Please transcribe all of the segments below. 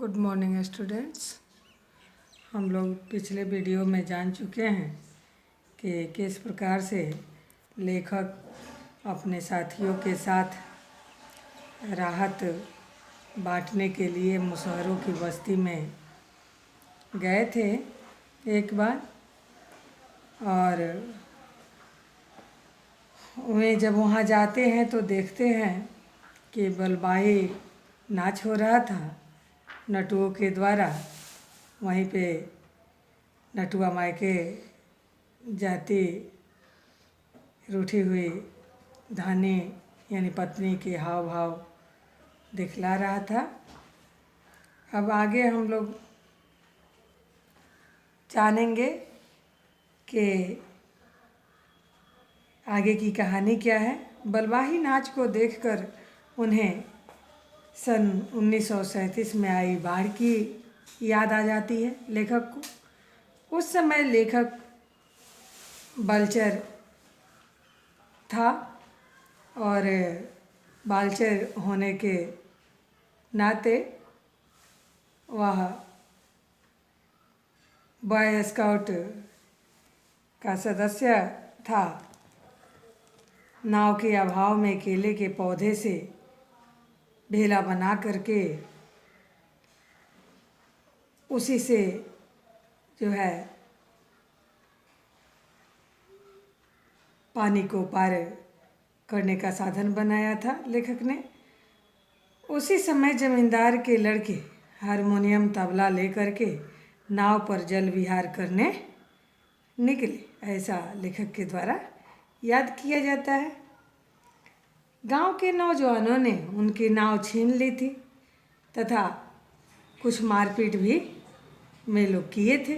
Good morning students. हम लोग पिछले वीडियो में जान चुके हैं कि किस प्रकार से लेखक अपने साथियों के साथ राहत बांटने के लिए मुसहरों की बस्ती में गए थे एक बार। और वे जब वहाँ जाते हैं तो देखते हैं कि बलबाही नाच हो रहा था नटुओं के द्वारा। वहीं पे नटुआ मायके जाती रूठी हुई धानी यानी पत्नी के हाव भाव दिखला रहा था। अब आगे हम लोग जानेंगे कि आगे की कहानी क्या है। बलवाही नाच को देखकर उन्हें सन 1937 में आई बाढ़ की याद आ जाती है लेखक को। उस समय लेखक बालचर था और बालचर होने के नाते वह बॉय स्काउट का सदस्य था। नाव के अभाव में केले के पौधे से ढेला बना करके उसी से जो है पानी को पार करने का साधन बनाया था लेखक ने। उसी समय जमींदार के लड़के हारमोनियम तबला लेकर के नाव पर जल विहार करने निकले, ऐसा लेखक के द्वारा याद किया जाता है। गांव के नौजवानों ने उनकी नाव छीन ली थी तथा कुछ मारपीट भी वे लोग किए थे।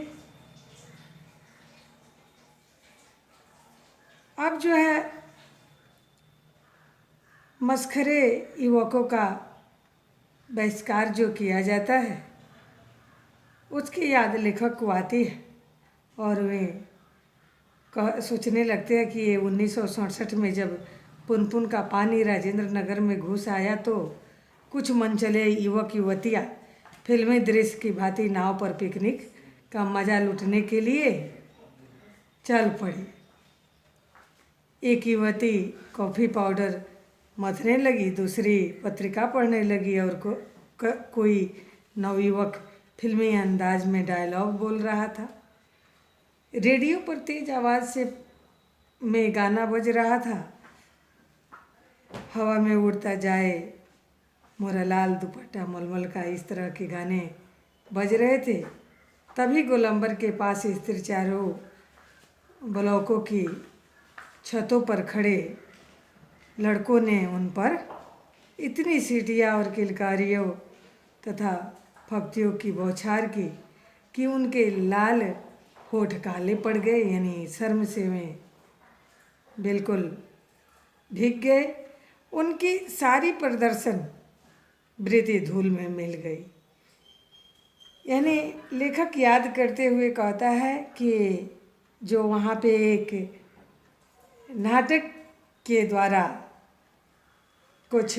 अब जो है मस्खरे युवकों का बहिष्कार जो किया जाता है उसकी याद लेखक को आती है और वे सोचने लगते हैं कि ये 1967 में जब पुनपुन का पानी राजेंद्र नगर में घुस आया तो कुछ मनचले युवक युवतियाँ फिल्मी दृश्य की भांति नाव पर पिकनिक का मज़ा लूटने के लिए चल पड़ी। एक युवती कॉफ़ी पाउडर मथने लगी, दूसरी पत्रिका पढ़ने लगी और कोई नवयुवक फिल्मी अंदाज में डायलॉग बोल रहा था। रेडियो पर तेज आवाज़ से में गाना बज रहा था, हवा में उड़ता जाए मोरा लाल दुपट्टा मलमल का, इस तरह के गाने बज रहे थे। तभी गोलंबर के पास स्थिर चारों ब्लॉकों की छतों पर खड़े लड़कों ने उन पर इतनी सीटियाँ और किलकारियों तथा फब्तियों की बौछार की कि उनके लाल होठ काले पड़ गए, यानी शर्म से वे बिल्कुल भीग गए। उनकी सारी प्रदर्शन वृत्ति धूल में मिल गई। यानी लेखक याद करते हुए कहता है कि जो वहाँ पे एक नाटक के द्वारा कुछ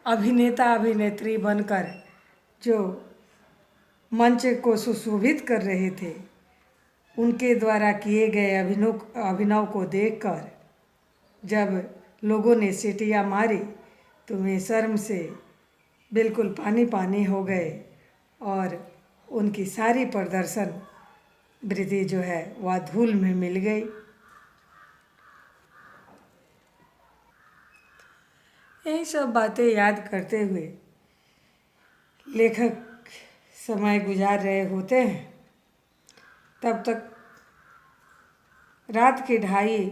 अभिनेता अभिनेत्री बनकर जो मंच को सुशोभित कर रहे थे, उनके द्वारा किए गए अभिनव को देखकर जब लोगों ने सीटियाँ मारी तो वे शर्म से बिल्कुल पानी पानी हो गए और उनकी सारी प्रदर्शन वृत्ति जो है वह धूल में मिल गई। यही सब बातें याद करते हुए लेखक समय गुजार रहे होते हैं। तब तक रात के 2:30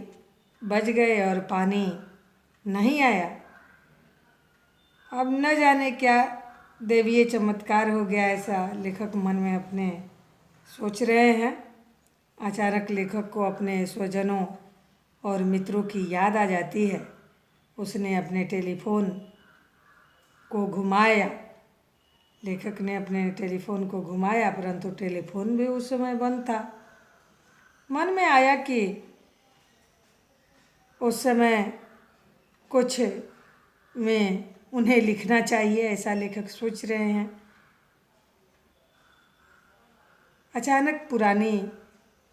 बज गए और पानी नहीं आया। अब न जाने क्या देवीय चमत्कार हो गया, ऐसा लेखक मन में अपने सोच रहे हैं। अचानक लेखक को अपने स्वजनों और मित्रों की याद आ जाती है। उसने अपने टेलीफोन को घुमाया, लेखक ने अपने टेलीफोन को घुमाया परंतु टेलीफोन भी उस समय बंद था। मन में आया कि उस समय कुछ में उन्हें लिखना चाहिए, ऐसा लेखक सोच रहे हैं। अचानक पुरानी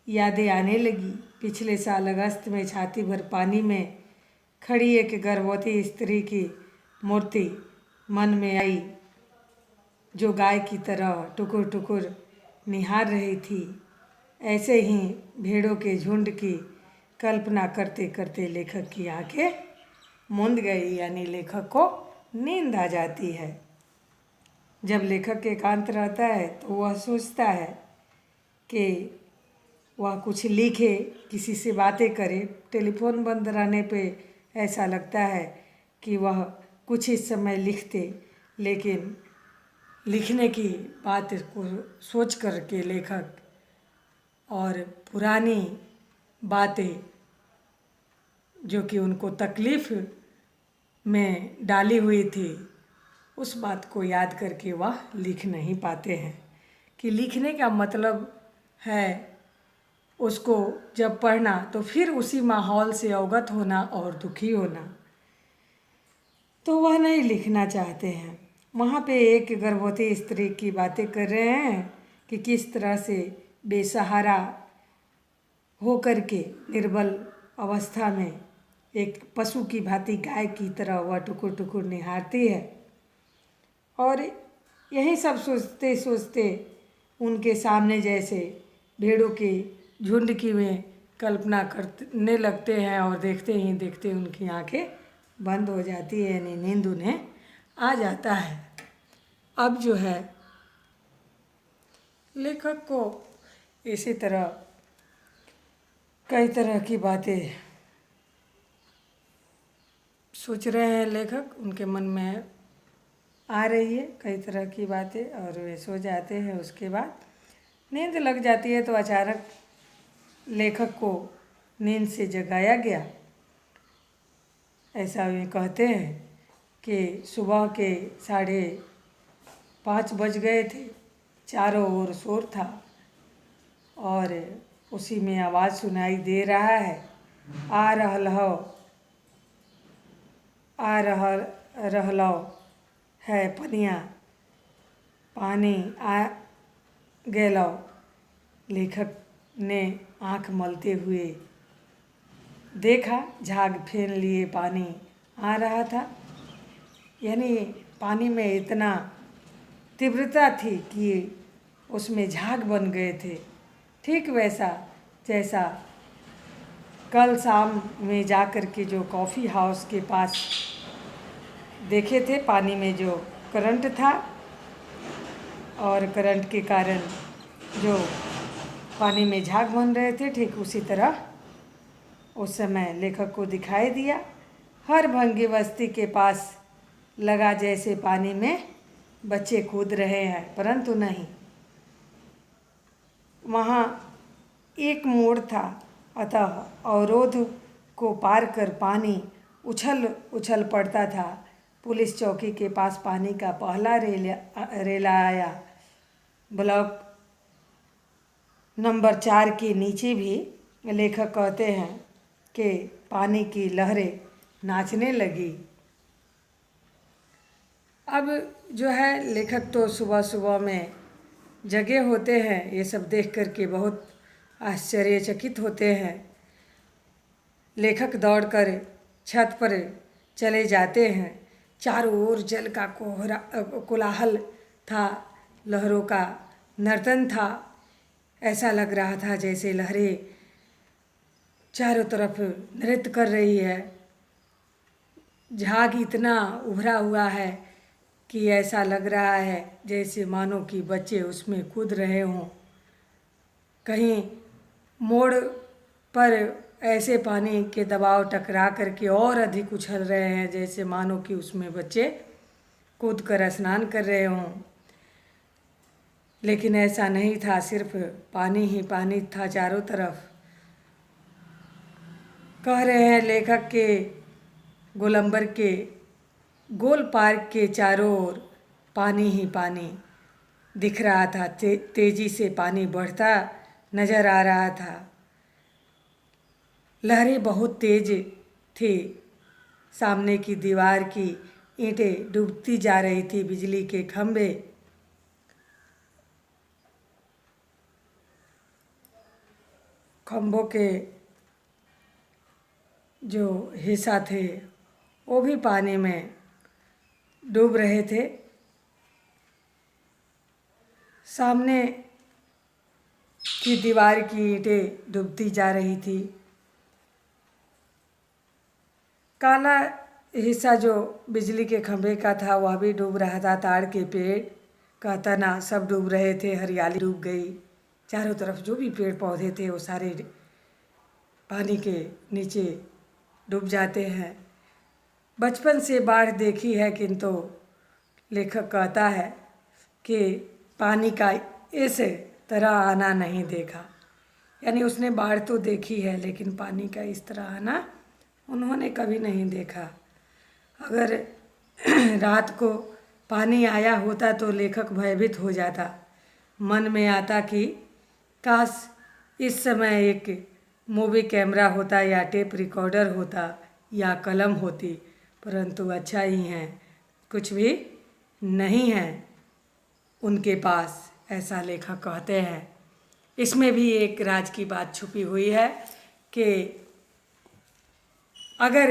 यादें आने लगी। पिछले साल अगस्त में छाती भर पानी में खड़ी एक गर्भवती स्त्री की मूर्ति मन में आई, जो गाय की तरह टुकुर टुकुर निहार रही थी। ऐसे ही भेड़ों के झुंड की कल्पना करते करते लेखक की आंखें मूंद गई, यानी लेखक को नींद आ जाती है। जब लेखक एकांत रहता है तो वह सोचता है कि वह कुछ लिखे, किसी से बातें करे। टेलीफोन बंद रहने पे ऐसा लगता है कि वह कुछ ही समय लिखते, लेकिन लिखने की बात को सोच कर के लेखक और पुरानी बातें जो कि उनको तकलीफ़ में डाली हुई थी, उस बात को याद करके वह लिख नहीं पाते हैं। कि लिखने का मतलब है उसको जब पढ़ना तो फिर उसी माहौल से अवगत होना और दुखी होना, तो वह नहीं लिखना चाहते हैं। वहाँ पे एक गर्भवती स्त्री की बातें कर रहे हैं कि किस तरह से बेसहारा हो कर के निर्बल अवस्था में एक पशु की भांति गाय की तरह वह टुकुर टुकुर निहारती है। और यही सब सोचते सोचते उनके सामने जैसे भेड़ों के झुंड की वे कल्पना करने लगते हैं, और देखते ही देखते उनकी आंखें बंद हो जाती है, यानी नींद उन्हें आ जाता है। अब जो है लेखक को इसी तरह कई तरह की बातें सोच रहे हैं लेखक, उनके मन में आ रही है कई तरह की बातें, और वे सो जाते हैं। उसके बाद नींद लग जाती है तो अचानक लेखक को नींद से जगाया गया। ऐसा वे कहते हैं कि सुबह के 5:30 बज गए थे। चारों ओर शोर था और उसी में आवाज़ सुनाई दे रहा है, आ रहलो है पनिया, पानी आ गेलो। लेखक ने आँख मलते हुए देखा, झाग फेन लिए पानी आ रहा था। यानी पानी में इतना तीव्रता थी कि उसमें झाग बन गए थे। ठीक वैसा जैसा कल शाम में जाकर के जो कॉफ़ी हाउस के पास देखे थे, पानी में जो करंट था और करंट के कारण जो पानी में झाग बन रहे थे, ठीक उसी तरह उस समय लेखक को दिखाई दिया। हर भंगी बस्ती के पास लगा जैसे पानी में बच्चे कूद रहे हैं, परंतु नहीं, वहाँ एक मोड़ था, अतः अवरोध को पार कर पानी उछल उछल पड़ता था। पुलिस चौकी के पास पानी का पहला रेला आया। ब्लॉक नंबर 4 के नीचे भी लेखक कहते हैं कि पानी की लहरें नाचने लगी। अब जो है लेखक तो सुबह सुबह में जगे होते हैं, ये सब देख कर के बहुत आश्चर्यचकित होते हैं। लेखक दौड़कर छत पर चले जाते हैं। चारों ओर जल का कोलाहल था, लहरों का नर्तन था। ऐसा लग रहा था जैसे लहरें चारों तरफ नृत्य कर रही है। झाग इतना उभरा हुआ है कि ऐसा लग रहा है जैसे मानो कि बच्चे उसमें कूद रहे हों। कहीं मोड़ पर ऐसे पानी के दबाव टकरा करके और अधिक उछल रहे हैं, जैसे मानो कि उसमें बच्चे कूद कर स्नान कर रहे हों। लेकिन ऐसा नहीं था, सिर्फ पानी ही पानी था चारों तरफ। कह रहे हैं लेखक के गोलंबर के गोल पार्क के चारों ओर पानी ही पानी दिख रहा था। तेजी से पानी बढ़ता नजर आ रहा था। लहरें बहुत तेज थी। सामने की दीवार की ईंटें डूबती जा रही थी। बिजली के खंभों के जो हिस्सा थे वो भी पानी में डूब रहे थे। सामने की दीवार की ईंटें डूबती जा रही थी। काला हिस्सा जो बिजली के खंभे का था वह भी डूब रहा था। ताड़ के पेड़ का तना सब डूब रहे थे। हरियाली डूब गई। चारों तरफ जो भी पेड़ पौधे थे वो सारे पानी के नीचे डूब जाते हैं। बचपन से बाढ़ देखी है, किंतु लेखक कहता है कि पानी का इस तरह आना नहीं देखा। यानी उसने बाढ़ तो देखी है लेकिन पानी का इस तरह आना उन्होंने कभी नहीं देखा। अगर रात को पानी आया होता तो लेखक भयभीत हो जाता। मन में आता कि काश इस समय एक मूवी कैमरा होता या टेप रिकॉर्डर होता या कलम होती, परंतु अच्छा ही है कुछ भी नहीं है उनके पास, ऐसा लेखक कहते हैं। इसमें भी एक राज की बात छुपी हुई है कि अगर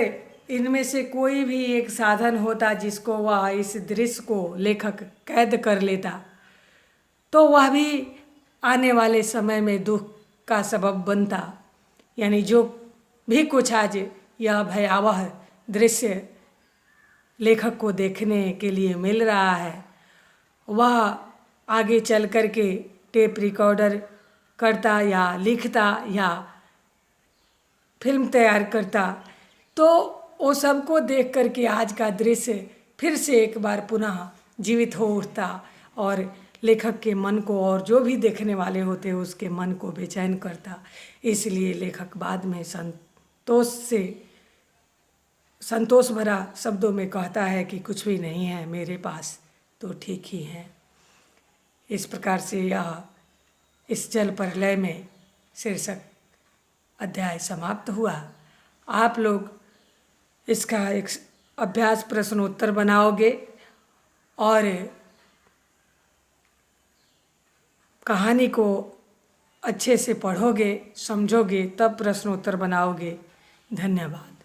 इनमें से कोई भी एक साधन होता जिसको वह इस दृश्य को लेखक कैद कर लेता तो वह भी आने वाले समय में दुख का सबब बनता। यानी जो भी कुछ आज यह भयावह दृश्य लेखक को देखने के लिए मिल रहा है वह आगे चल कर के टेप रिकॉर्डर करता या लिखता या फिल्म तैयार करता तो वो सबको देख कर के आज का दृश्य फिर से एक बार पुनः जीवित हो उठता और लेखक के मन को और जो भी देखने वाले होते उसके मन को बेचैन करता। इसलिए लेखक बाद में संतोष भरा शब्दों में कहता है कि कुछ भी नहीं है मेरे पास तो ठीक ही है। इस प्रकार से यह इस जल प्रलय में शीर्षक अध्याय समाप्त हुआ। आप लोग इसका एक अभ्यास प्रश्नोत्तर बनाओगे और कहानी को अच्छे से पढ़ोगे, समझोगे, तब प्रश्नोत्तर बनाओगे। धन्यवाद।